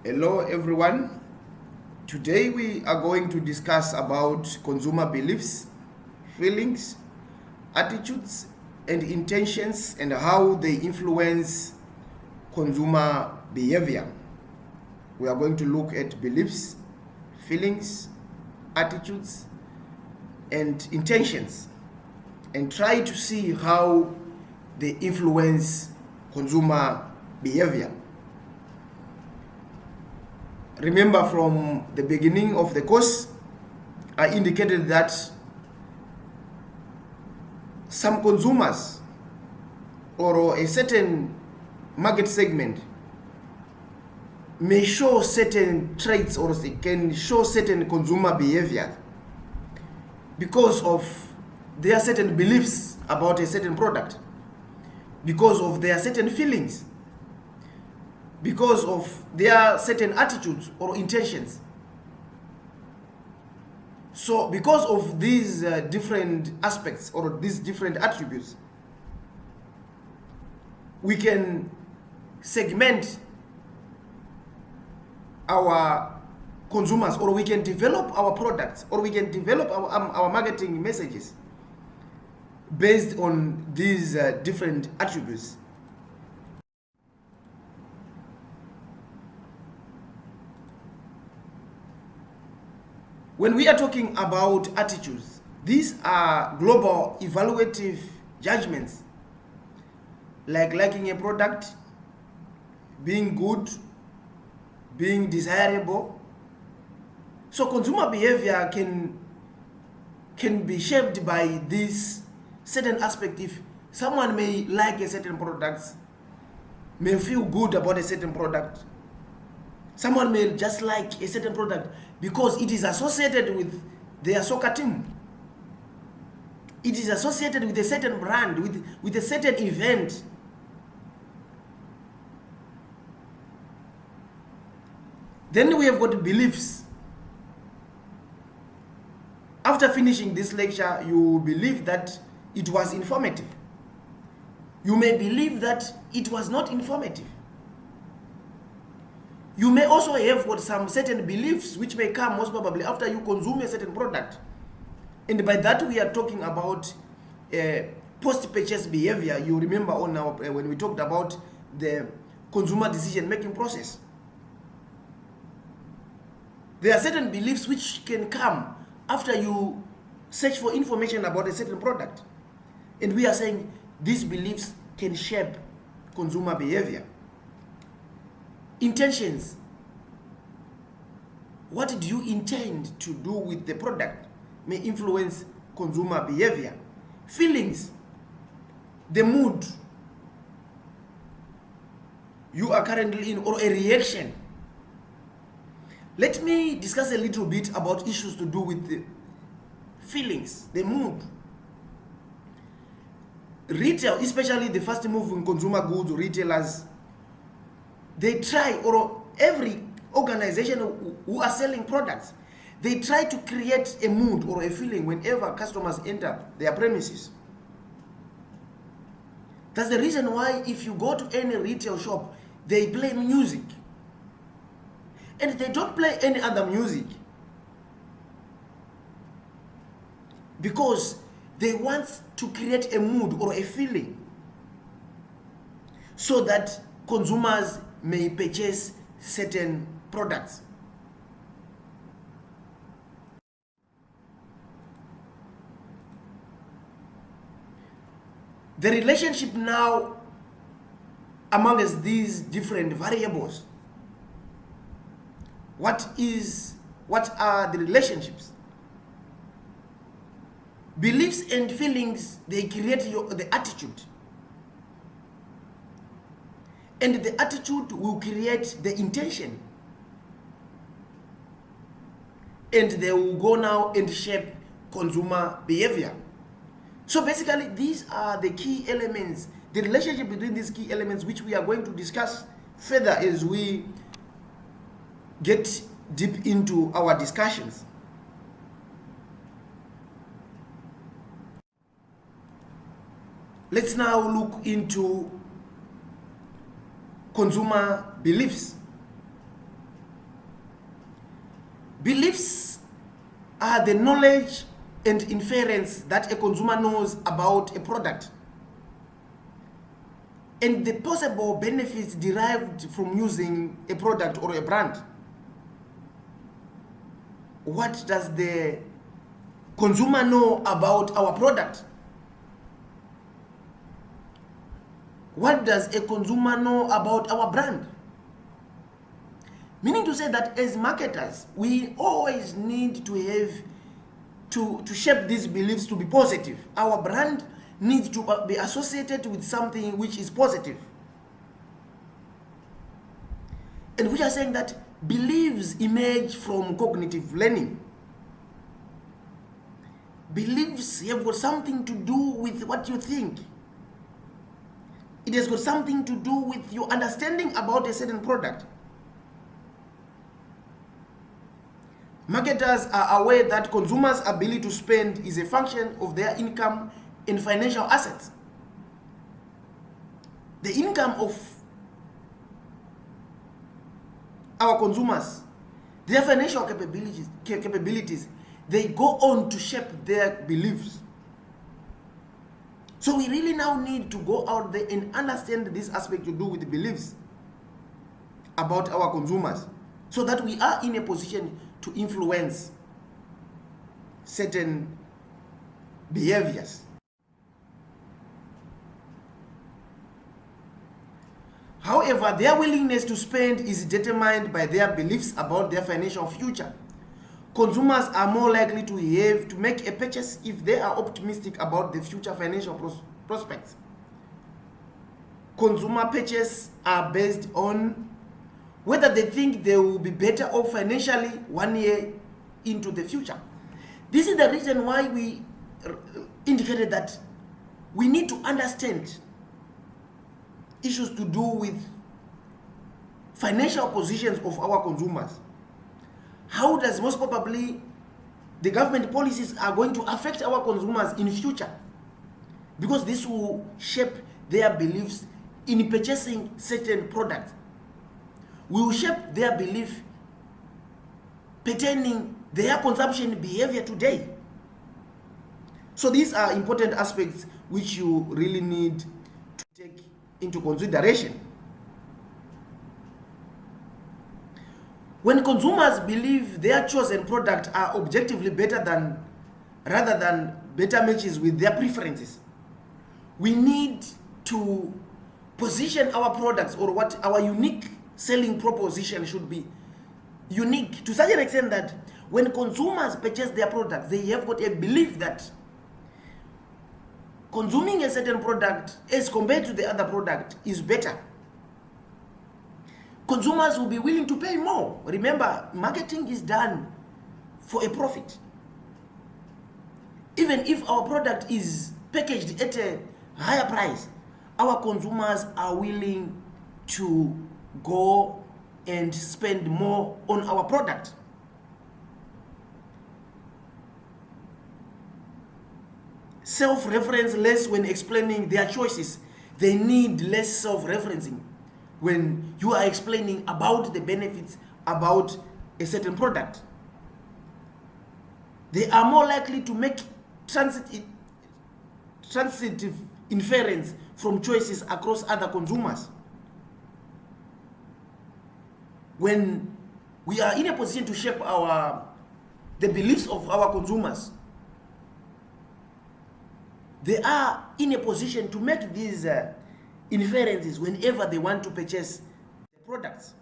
Hello everyone. Today we are going to discuss about consumer beliefs, feelings, attitudes and intentions and how they influence consumer behavior. We are going to look at beliefs, feelings, attitudes and intentions and try to see how they influence consumer behavior. Remember, from the beginning of the course, I indicated that some consumers or a certain market segment may show certain traits or can show certain consumer behavior because of their certain beliefs about a certain product, because of their certain feelings, because of their certain attitudes or intentions. So because of these different aspects or these different attributes, we can segment our consumers, or we can develop our products, or we can develop our marketing messages based on these different attributes. When we are talking about attitudes, these are global evaluative judgments, like liking a product, being good, being desirable. So consumer behavior can be shaped by this certain aspect. If someone may like a certain product, may feel good about a certain product, someone may just like a certain product because it is associated with their soccer team. It is associated with a certain brand, with a certain event. Then we have got beliefs. After finishing this lecture, you believe that it was informative. You may believe that it was not informative. You may also have got some certain beliefs which may come most probably after you consume a certain product. And by that we are talking about post-purchase behavior. You remember on our, when we talked about the consumer decision-making process. There are certain beliefs which can come after you search for information about a certain product. And we are saying these beliefs can shape consumer behavior. Intentions. What do you intend to do with the product may influence consumer behavior. Feelings. The mood you are currently in, or a reaction. Let me discuss a little bit about issues to do with the feelings, the mood. Retail, especially the fast moving consumer goods retailers, they try, or every organization who are selling products, they try to create a mood or a feeling whenever customers enter their premises. That's the reason why if you go to any retail shop, they play music. And they don't play any other music, because they want to create a mood or a feeling so that consumers may purchase certain products. The relationship now amongst these different variables. What are the relationships? Beliefs and feelings, they create the attitude. And the attitude will create the intention. And they will go now and shape consumer behavior. So basically, these are the key elements, the relationship between these key elements, which we are going to discuss further as we get deep into our discussions. Let's now look into consumer beliefs. Beliefs are the knowledge and inference that a consumer knows about a product and the possible benefits derived from using a product or a brand. What does the consumer know about our product? What does a consumer know about our brand? Meaning to say that as marketers, we always need to have to shape these beliefs to be positive. Our brand needs to be associated with something which is positive. And we are saying that beliefs emerge from cognitive learning. Beliefs have got something to do with what you think. It has got something to do with your understanding about a certain product. Marketers are aware that consumers' ability to spend is a function of their income and financial assets. The income of our consumers, their financial capabilities, they go on to shape their beliefs. So we really now need to go out there and understand this aspect to do with the beliefs about our consumers, so that we are in a position to influence certain behaviors. However, their willingness to spend is determined by their beliefs about their financial future. Consumers are more likely to make a purchase if they are optimistic about the future financial prospects. Consumer purchases are based on whether they think they will be better off financially 1 year into the future. This is the reason why we indicated that we need to understand issues to do with financial positions of our consumers. How does most probably the government policies are going to affect our consumers in future? Because this will shape their beliefs in purchasing certain products. We will shape their belief pertaining their consumption behavior today. So these are important aspects which you really need to take into consideration. When consumers believe their chosen product are objectively rather than better matches with their preferences, we need to position our products, or what our unique selling proposition should be, unique to such an extent that when consumers purchase their products, they have got a belief that consuming a certain product as compared to the other product is better. Consumers will be willing to pay more. Remember, marketing is done for a profit. Even if our product is packaged at a higher price, our consumers are willing to go and spend more on our product. Self-reference less when explaining their choices. They need less self-referencing when you are explaining about the benefits about a certain product. They are more likely to make transitive inference from choices across other consumers. When we are in a position to shape the beliefs of our consumers, they are in a position to make these inferences whenever they want to purchase the products.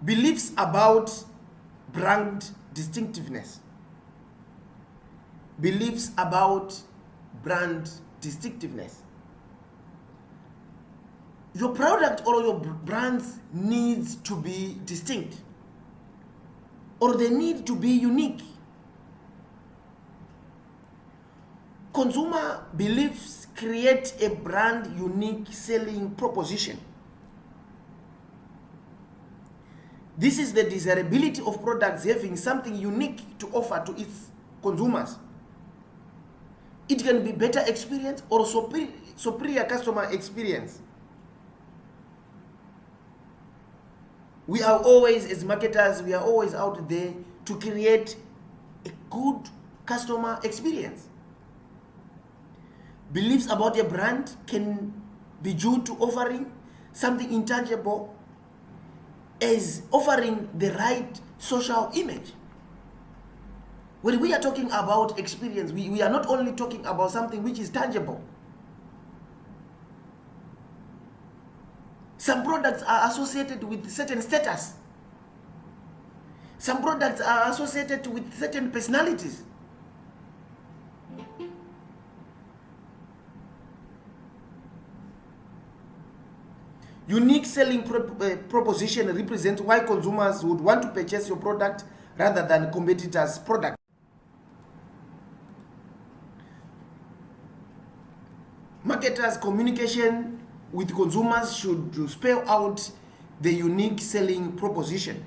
Beliefs about brand distinctiveness. Beliefs about brand distinctiveness. Your product or your brands needs to be distinct, or they need to be unique. Consumer beliefs create a brand unique selling proposition. This is the desirability of products having something unique to offer to its consumers. It can be better experience or superior customer experience. We are always, as marketers, we are always out there to create a good customer experience. Beliefs about a brand can be due to offering something intangible as offering the right social image. When we are talking about experience, we are not only talking about something which is tangible. Some products are associated with certain status. Some products are associated with certain personalities. Unique selling proposition represents why consumers would want to purchase your product rather than competitors' product. Marketers' communication with consumers should spell out the unique selling proposition.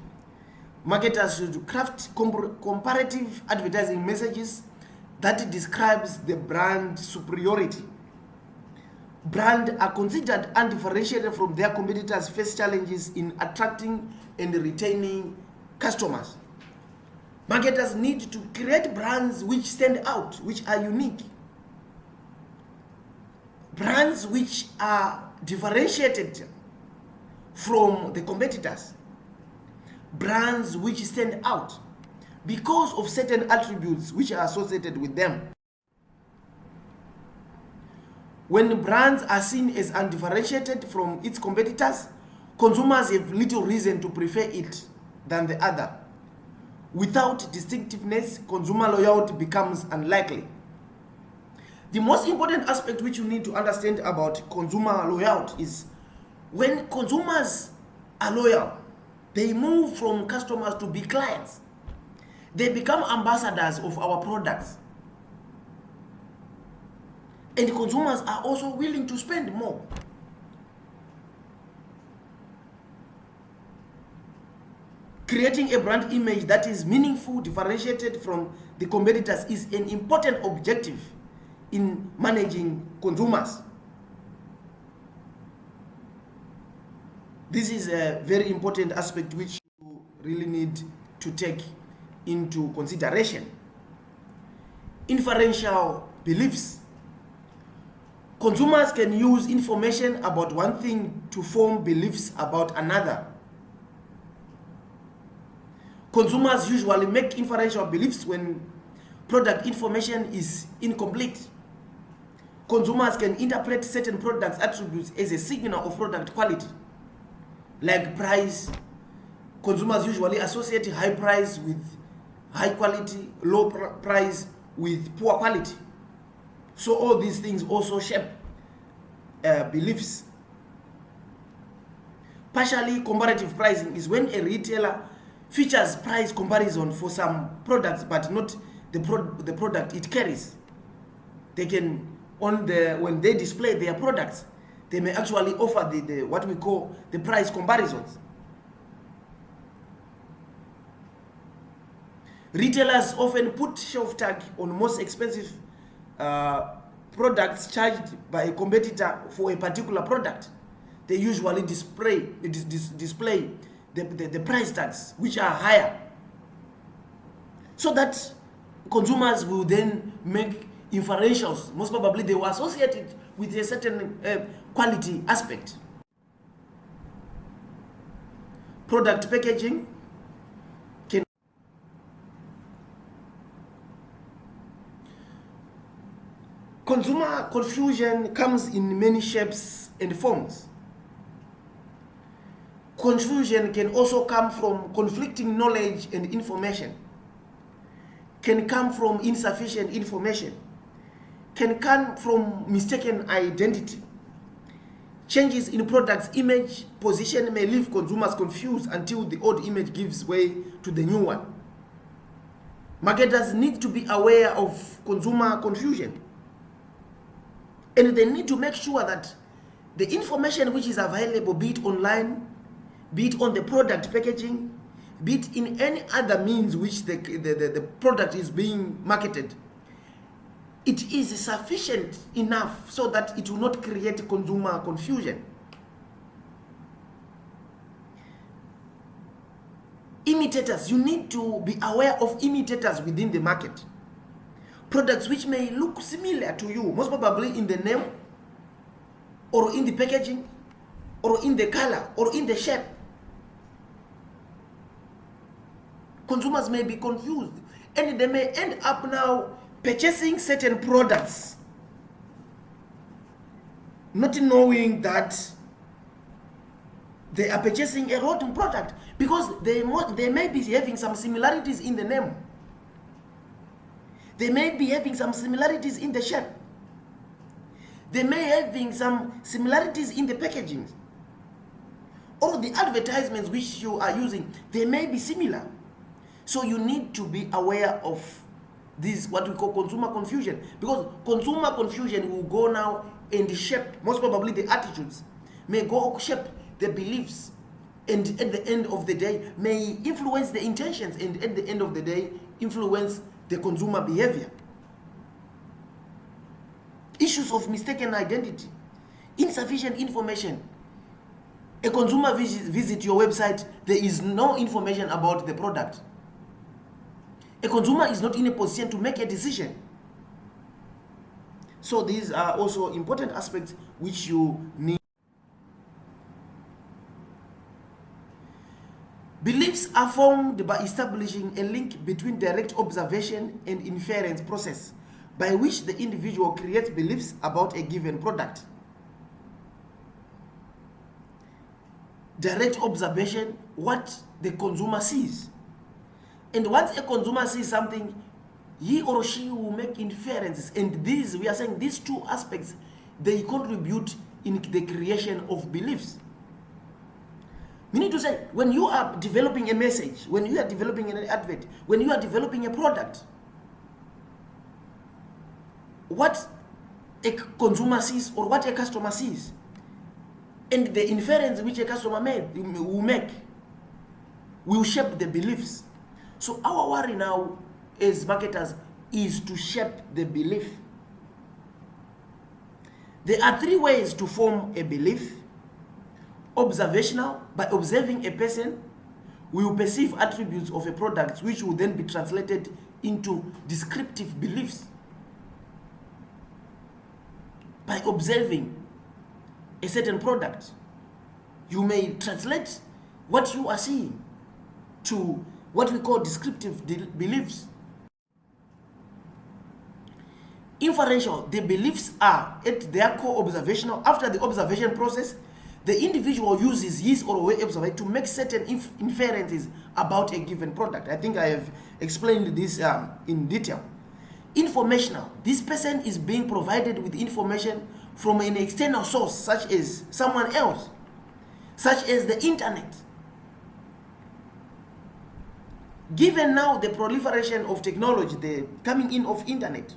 Marketers should craft comparative advertising messages that describes the brand superiority. Brands are considered undifferentiated from their competitors' face challenges in attracting and retaining customers. Marketers need to create brands which stand out, which are unique. Brands which are differentiated from the competitors. Brands which stand out because of certain attributes which are associated with them. When brands are seen as undifferentiated from its competitors, consumers have little reason to prefer it than the other. Without distinctiveness, consumer loyalty becomes unlikely. The most important aspect which you need to understand about consumer loyalty is when consumers are loyal, they move from customers to be clients. They become ambassadors of our products. And consumers are also willing to spend more. Creating a brand image that is meaningful, differentiated from the competitors is an important objective in managing consumers. This is a very important aspect which you really need to take into consideration. Inferential beliefs. Consumers can use information about one thing to form beliefs about another. Consumers usually make inferential beliefs when product information is incomplete. Consumers can interpret certain product attributes as a signal of product quality, like price. Consumers usually associate high price with high quality, low price with poor quality. So all these things also shape beliefs. Partially comparative pricing is when a retailer features price comparison for some products but not the product it carries. They can, when they display their products, they may actually offer the what we call the price comparisons. Retailers often put shelf tag on most expensive products charged by a competitor for a particular product. They usually display the price tags which are higher, so that consumers will then make inferentials. Most probably they were associated with a certain quality aspect. Product packaging. Consumer confusion comes in many shapes and forms. Confusion can also come from conflicting knowledge and information, can come from insufficient information, can come from mistaken identity. Changes in product's image position may leave consumers confused until the old image gives way to the new one. Marketers need to be aware of consumer confusion, and they need to make sure that the information which is available, be it online, be it on the product packaging, be it in any other means which the product is being marketed, it is sufficient enough so that it will not create consumer confusion. Imitators, you need to be aware of imitators within the market. Products which may look similar to you, most probably in the name, or in the packaging, or in the color, or in the shape. Consumers may be confused, and they may end up now purchasing certain products, not knowing that they are purchasing a rotten product, because they may be having some similarities in the name. They may be having some similarities in the shape. They may having some similarities in the packaging. Or the advertisements which you are using, they may be similar. So you need to be aware of this, what we call consumer confusion, because consumer confusion will go now and shape, most probably the attitudes, may go shape the beliefs, and at the end of the day may influence the intentions, and at the end of the day influence the consumer behavior. Issues of mistaken identity, insufficient information. A consumer visit your website, there is no information about the product. A consumer is not in a position to make a decision. So these are also important aspects which you need. Beliefs are formed by establishing a link between direct observation and inference process, by which the individual creates beliefs about a given product. Direct observation, what the consumer sees. And once a consumer sees something, he or she will make inferences. And these, we are saying these two aspects, they contribute in the creation of beliefs. We need to say, when you are developing a message, when you are developing an advert, when you are developing a product, what a consumer sees or what a customer sees, and the inference which a customer will make will shape the beliefs. So our worry now as marketers is to shape the belief. There are three ways to form a belief. Observational, by observing a person, we will perceive attributes of a product which will then be translated into descriptive beliefs. By observing a certain product, you may translate what you are seeing to what we call descriptive beliefs. Inferential, the beliefs are at their core observational. After the observation process, the individual uses his or her observation to make certain inferences about a given product. I think I have explained this in detail. Informational, this person is being provided with information from an external source, such as someone else, such as the internet. Given now the proliferation of technology, the coming in of internet,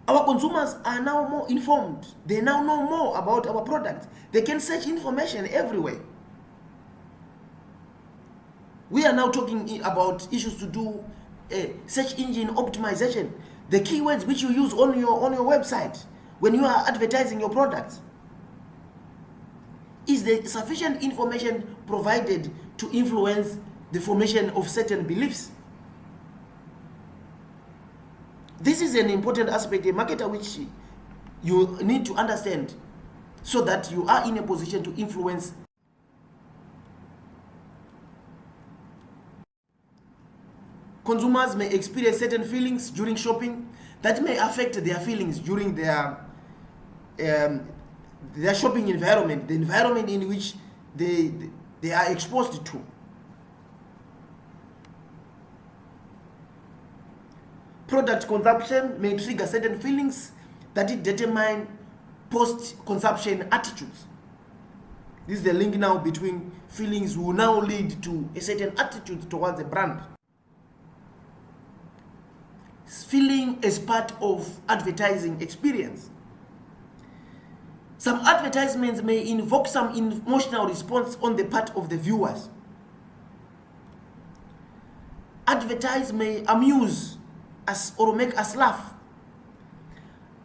our consumers are now more informed. They now know more about our products. They can search information everywhere. We are now talking about issues to do search engine optimization, the keywords which you use on your website when you are advertising your products. Is there sufficient information provided to influence the formation of certain beliefs? This is an important aspect, a marketer, which you need to understand so that you are in a position to influence. Consumers may experience certain feelings during shopping that may affect their feelings during their shopping environment, the environment in which they are exposed to. Product consumption may trigger certain feelings that it determine post-consumption attitudes. This is the link now between feelings will now lead to a certain attitude towards a brand. Feeling as part of advertising experience. Some advertisements may invoke some emotional response on the part of the viewers. Advertise may amuse us or make us laugh.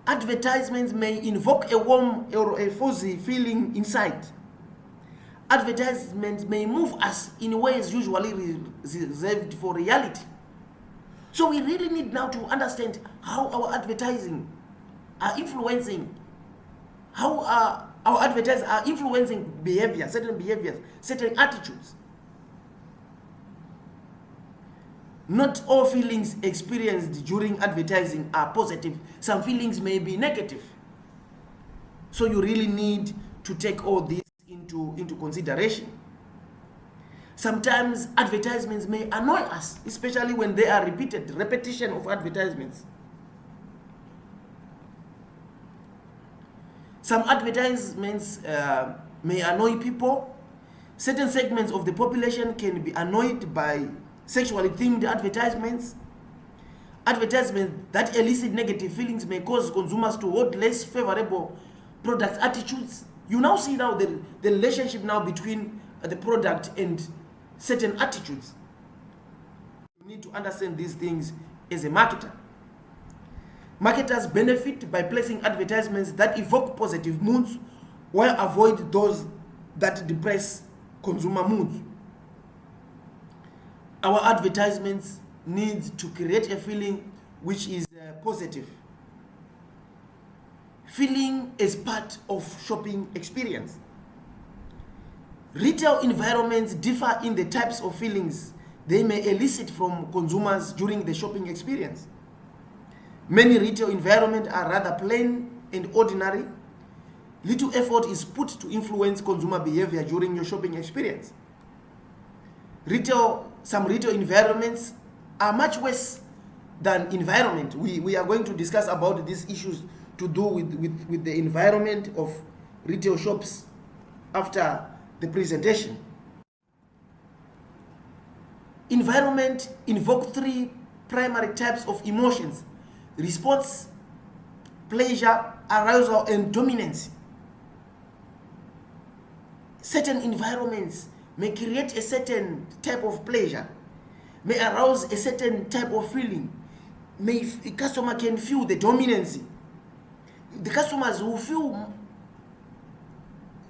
Advertisements may invoke a warm or a fuzzy feeling inside. advertisements may move us in ways usually reserved for reality. So we really need now to understand how our advertising are influencing, how our advertisers are influencing behaviors, certain attitudes. Not all feelings experienced during advertising are positive. Some feelings may be negative. So you really need to take all this into consideration. Sometimes advertisements may annoy us, especially when they are repetition of advertisements. Some advertisements may annoy people. Certain segments of the population can be annoyed by sexually themed advertisements. Advertisements that elicit negative feelings may cause consumers to hold less favorable product attitudes. You now see now the relationship now between the product and certain attitudes. You need to understand these things as a marketer. Marketers benefit by placing advertisements that evoke positive moods while avoid those that depress consumer moods. Our advertisements need to create a feeling which is positive. Feeling is part of shopping experience. Retail environments differ in the types of feelings they may elicit from consumers during the shopping experience. Many retail environments are rather plain and ordinary. Little effort is put to influence consumer behavior during your shopping experience. Some retail environments are much worse than environment. We are going to discuss about these issues to do with the environment of retail shops after the presentation. Environment invoke three primary types of emotions: response, pleasure, arousal, and dominance. Certain environments may create a certain type of pleasure, may arouse a certain type of feeling. A customer can feel the dominance. The customers will feel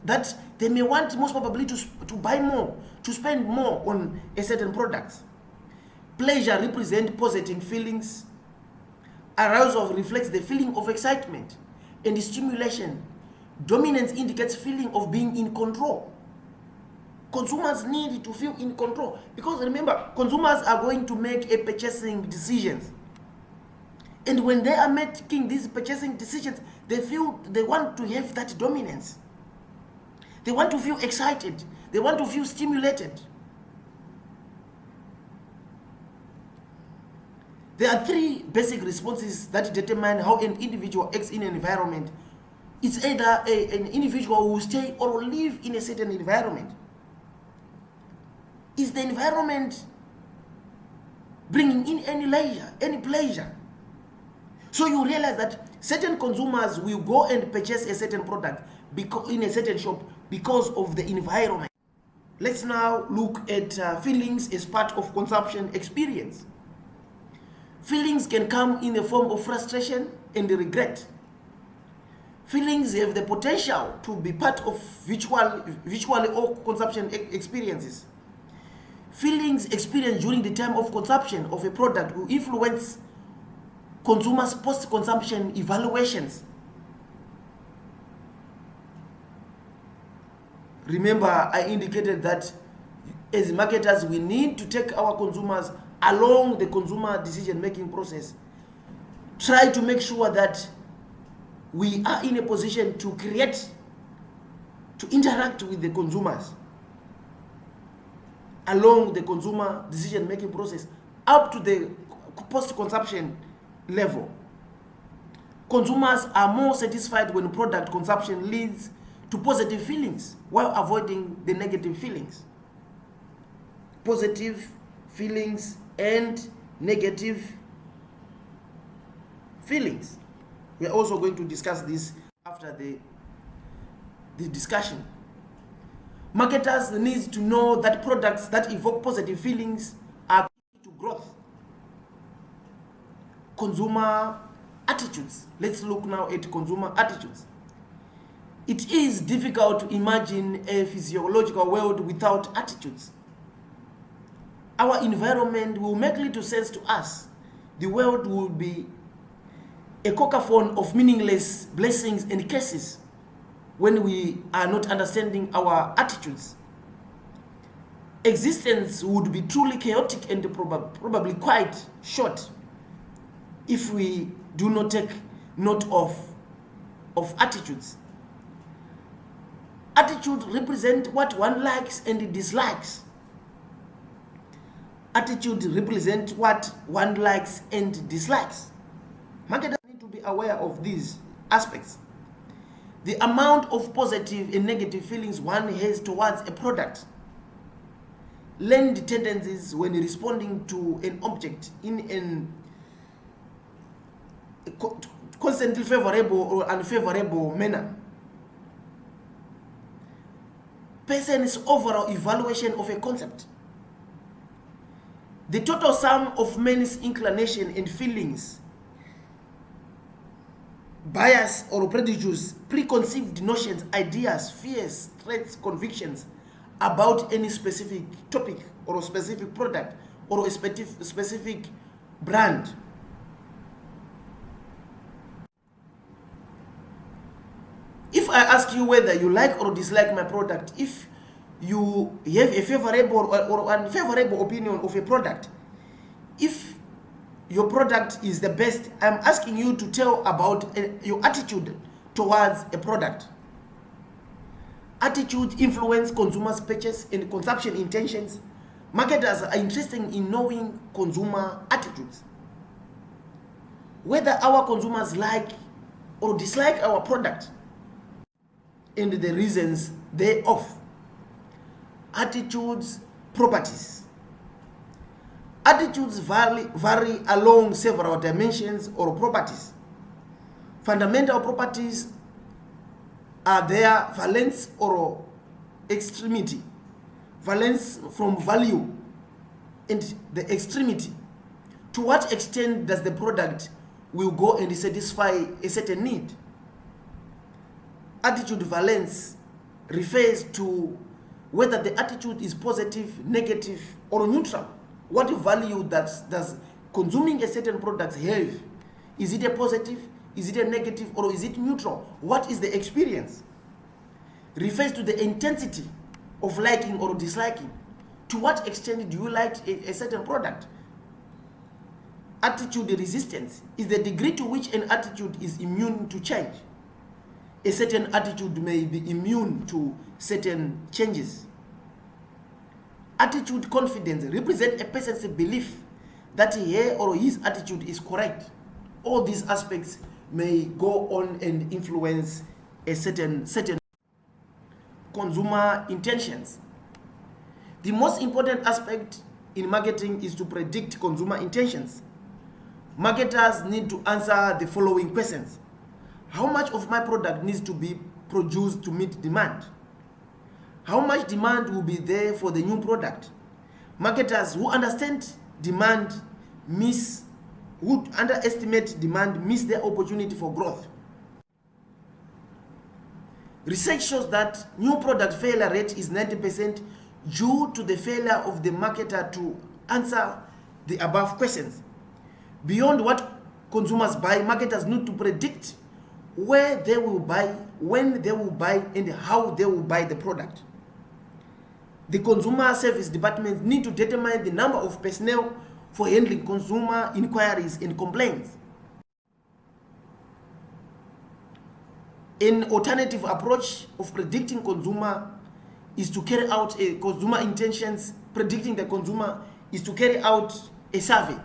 that they may want most probably to buy more, to spend more on a certain product. Pleasure represents positive feelings. Arousal reflects the feeling of excitement and stimulation. Dominance indicates feeling of being in control. Consumers need to feel in control because remember, consumers are going to make a purchasing decisions. And when they are making these purchasing decisions, they want to have that dominance. They want to feel excited. They want to feel stimulated. There are three basic responses that determine how an individual acts in an environment. It's either an individual who will stay or will live in a certain environment. Is the environment bringing in any leisure, any pleasure? So you realize that certain consumers will go and purchase a certain product in a certain shop because of the environment. Let's now look at feelings as part of consumption experience. Feelings can come in the form of frustration and regret. Feelings have the potential to be part of virtually all consumption experiences. Feelings experienced during the time of consumption of a product will influence consumers' post-consumption evaluations. Remember, I indicated that as marketers, we need to take our consumers along the consumer decision-making process. Try to make sure that we are in a position to interact with the consumers along the consumer decision-making process up to the post-consumption level. Consumers are more satisfied when product consumption leads to positive feelings while avoiding the negative feelings. Positive feelings and negative feelings. We are also going to discuss this after the discussion. Marketers need to know that products that evoke positive feelings are key to growth. Consumer attitudes. Let's look now at consumer attitudes. It is difficult to imagine a physiological world without attitudes. Our environment will make little sense to us. The world will be a cacophony of meaningless blessings and curses when we are not understanding our attitudes. Existence would be truly chaotic and probably quite short if we do not take note of attitudes. Attitude represent what one likes and dislikes. Attitude represent what one likes and dislikes. Marketers need to be aware of these aspects. The amount of positive and negative feelings one has towards a product, learned tendencies when responding to an object in an constantly favorable or unfavorable manner. Person's overall evaluation of a concept. The total sum of man's inclination and feelings, bias or prejudice, preconceived notions, ideas, fears, threats, convictions about any specific topic or a specific product or a specific brand. If I ask you whether you like or dislike my product, if you have a favorable or unfavorable opinion of a product, if your product is the best, I'm asking you to tell about your attitude towards a product. Attitude influence consumers' purchase and consumption intentions. Marketers are interested in knowing consumer attitudes. Whether our consumers like or dislike our product and the reasons thereof. Attitudes, properties. Attitudes vary along several dimensions or properties. Fundamental properties are their valence or extremity. Valence from value and the extremity. To what extent does the product will go and satisfy a certain need? Attitude valence refers to whether the attitude is positive, negative, or neutral. What value does consuming a certain product have? Is it a positive? Is it a negative? Or is it neutral? What is the experience? Refers to the intensity of liking or disliking. To what extent do you like a certain product? Attitude resistance is the degree to which an attitude is immune to change. A certain attitude may be immune to certain changes. Attitude confidence represents a person's belief that he or his attitude is correct. All these aspects may go on and influence a certain consumer intentions. The most important aspect in marketing is to predict consumer intentions. Marketers need to answer the following questions. How much of my product needs to be produced to meet demand? How much demand will be there for the new product? Marketers who understand demand who underestimate demand miss their opportunity for growth. Research shows that new product failure rate is 90% due to the failure of the marketer to answer the above questions. Beyond what consumers buy, marketers need to predict where they will buy, when they will buy, and how they will buy the product. The consumer service departments need to determine the number of personnel for handling consumer inquiries and complaints. An alternative approach of predicting consumer is to carry out a consumer intentions. Predicting the consumer is to carry out a survey.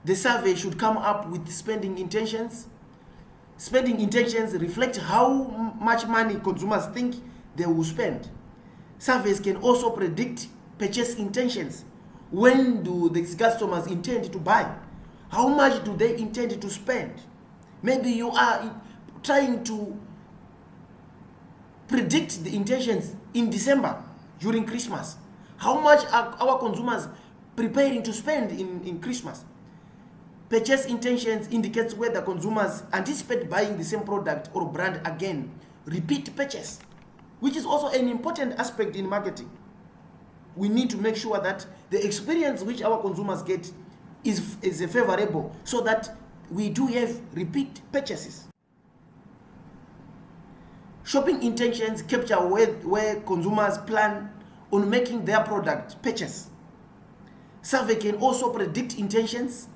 The survey should come up with spending intentions. Spending intentions reflect how much money consumers think they will spend. Surveys can also predict purchase intentions. When do these customers intend to buy? How much do they intend to spend? Maybe you are trying to predict the intentions in December during Christmas. How much are our consumers preparing to spend in Christmas? Purchase intentions indicates whether consumers anticipate buying the same product or brand again. Repeat purchase, which is also an important aspect in marketing. We need to make sure that the experience which our consumers get is favorable, so that we do have repeat purchases. Shopping intentions capture where consumers plan on making their product purchase. Survey can also predict intentions,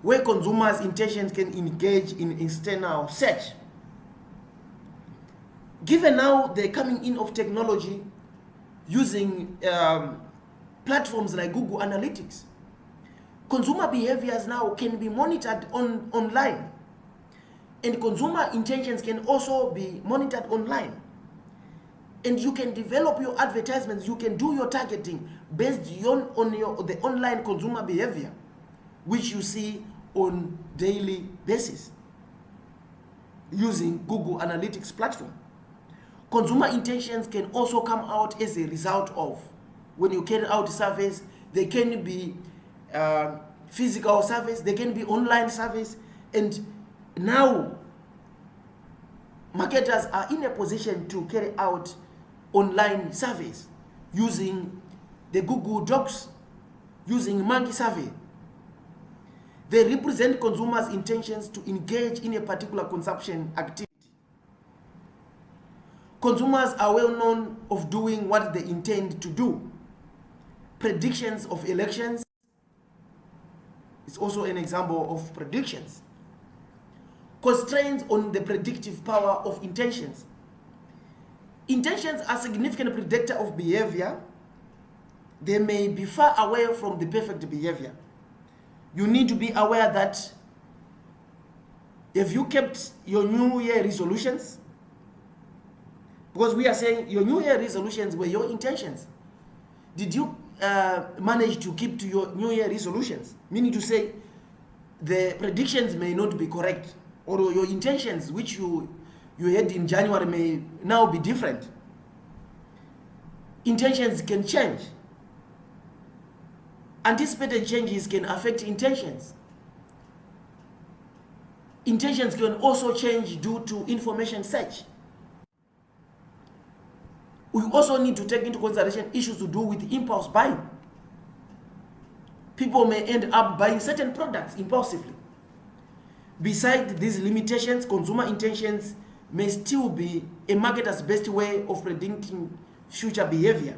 where consumers' intentions can engage in external search. Given now the coming in of technology using platforms like Google Analytics, consumer behaviors now can be monitored online, and consumer intentions can also be monitored online. And you can develop your advertisements, you can do your targeting based on the online consumer behavior, which you see on daily basis using Google Analytics platform. Consumer intentions can also come out as a result of, when you carry out surveys, they can be physical surveys, they can be online surveys, and now marketers are in a position to carry out online surveys using the Google Docs, using Monkey Survey. They represent consumers' intentions to engage in a particular consumption activity. Consumers are well known of doing what they intend to do. Predictions of elections is also an example of predictions. Constraints on the predictive power of intentions. Intentions are a significant predictor of behavior. They may be far away from the perfect behavior. You need to be aware that if you kept your New Year resolutions, because we are saying your New Year resolutions were your intentions. Did you manage to keep to your New Year resolutions? Meaning to say, the predictions may not be correct, or your intentions which you had in January may now be different. Intentions can change. Anticipated changes can affect intentions. Intentions can also change due to information search. We also need to take into consideration issues to do with impulse buying. People may end up buying certain products impulsively. Besides these limitations, consumer intentions may still be a marketer's best way of predicting future behavior.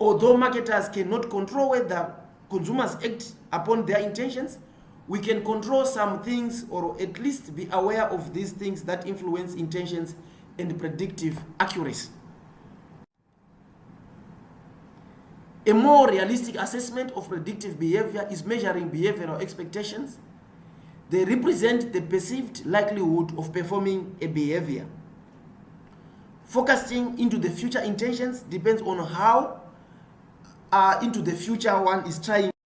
Although marketers cannot control whether consumers act upon their intentions, we can control some things, or at least be aware of these things that influence intentions and predictive accuracy. A more realistic assessment of predictive behavior is measuring behavioral expectations. They represent the perceived likelihood of performing a behavior. Focusing into the future intentions depends on how into the future one is trying